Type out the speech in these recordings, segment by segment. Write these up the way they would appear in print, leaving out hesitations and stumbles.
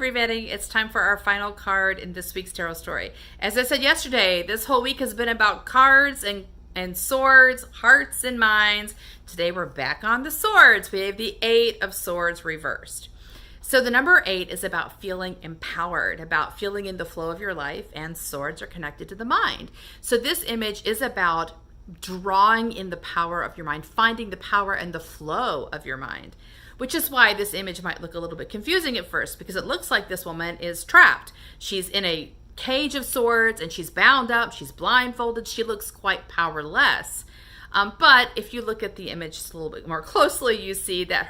everybody, it's time for our final card in this week's tarot story. As I said yesterday, this whole week has been about cards and swords, hearts and minds. Today we're back on the swords. We have the Eight of Swords reversed. So the number 8 is about feeling empowered, about feeling in the flow of your life, and swords are connected to the mind. So this image is about drawing in the power of your mind, finding the power and the flow of your mind. Which is why this image might look a little bit confusing at first, because it looks like this woman is trapped. She's in a cage of swords and she's bound up, she's blindfolded, she looks quite powerless. But if you look at the image just a little bit more closely, you see that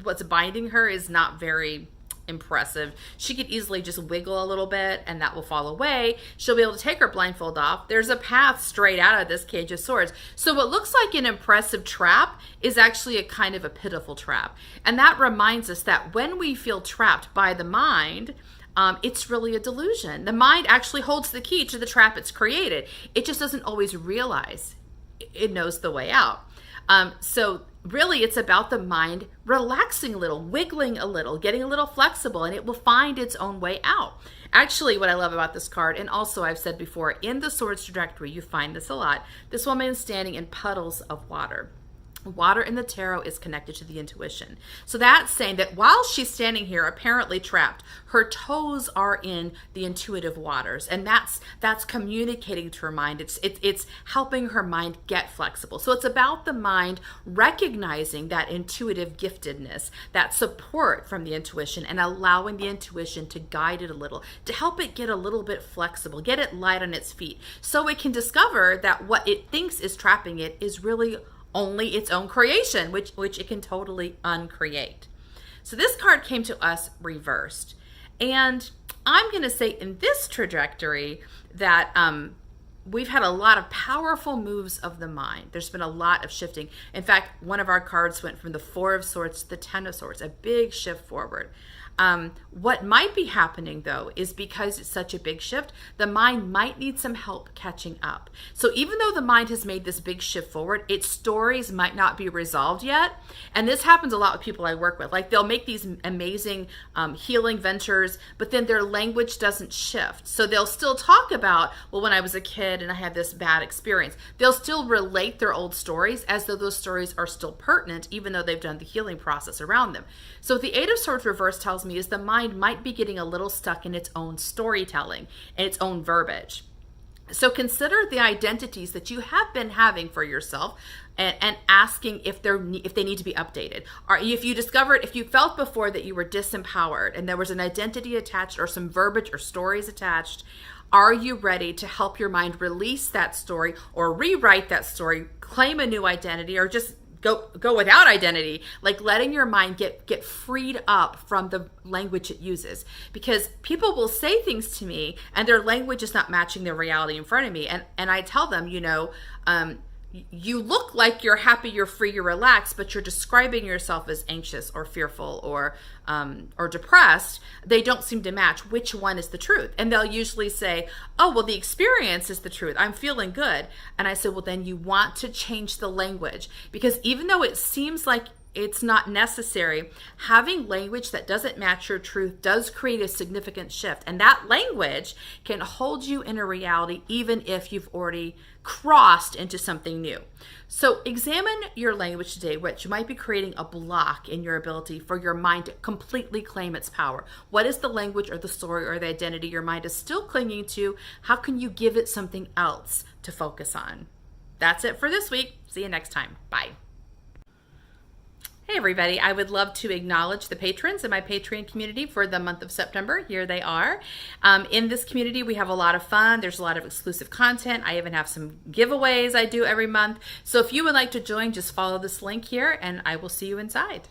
what's binding her is not very impressive. She could easily just wiggle a little bit and that will fall away. She'll be able to take her blindfold off. There's a path straight out of this cage of swords. So what looks like an impressive trap is actually a kind of a pitiful trap. And that reminds us that when we feel trapped by the mind, it's really a delusion. The mind actually holds the key to the trap it's created. It just doesn't always realize it knows the way out. So really, it's about the mind relaxing a little, wiggling a little, getting a little flexible, and it will find its own way out. Actually, what I love about this card, and also I've said before, in the Swords trajectory, you find this a lot. This woman is standing in puddles of water. Water in the tarot is connected to the intuition. So that's saying that while she's standing here apparently trapped, her toes are in the intuitive waters, and that's communicating to her mind. It's helping her mind get flexible. So it's about the mind recognizing that intuitive giftedness, that support from the intuition, and allowing the intuition to guide it a little, to help it get a little bit flexible, get it light on its feet, so it can discover that what it thinks is trapping it is really only its own creation, which it can totally uncreate. So this card came to us reversed. And I'm going to say in this trajectory that we've had a lot of powerful moves of the mind. There's been a lot of shifting. In fact, one of our cards went from the Four of Swords to the Ten of Swords, a big shift forward. What might be happening though is because it's such a big shift, the mind might need some help catching up. So even though the mind has made this big shift forward, its stories might not be resolved yet. And this happens a lot with people I work with. Like they'll make these amazing healing ventures, but then their language doesn't shift. So they'll still talk about, well, when I was a kid and I had this bad experience. They'll still relate their old stories as though those stories are still pertinent, even though they've done the healing process around them. So the Eight of Swords reverse tells me is the mind might be getting a little stuck in its own storytelling and its own verbiage. So consider the identities that you have been having for yourself and asking if they need to be updated. Or if you felt before that you were disempowered and there was an identity attached or some verbiage or stories attached, are you ready to help your mind release that story or rewrite that story, claim a new identity, or just go without identity, like letting your mind get freed up from the language it uses? Because people will say things to me and their language is not matching the reality in front of me. And I tell them, you look like you're happy, you're free, you're relaxed, but you're describing yourself as anxious or fearful or depressed. They don't seem to match. Which one is the truth? And they'll usually say, oh, well, the experience is the truth. I'm feeling good. And I say, well, then you want to change the language, because even though it seems like it's not necessary, having language that doesn't match your truth does create a significant shift. And that language can hold you in a reality even if you've already crossed into something new. So examine your language today, which might be creating a block in your ability for your mind to completely claim its power. What is the language or the story or the identity your mind is still clinging to? How can you give it something else to focus on? That's it for this week. See you next time. Bye. Hey everybody, I would love to acknowledge the patrons in my Patreon community for the month of September. Here they are. In this community, we have a lot of fun. There's a lot of exclusive content. I even have some giveaways I do every month. So if you would like to join, just follow this link here and I will see you inside.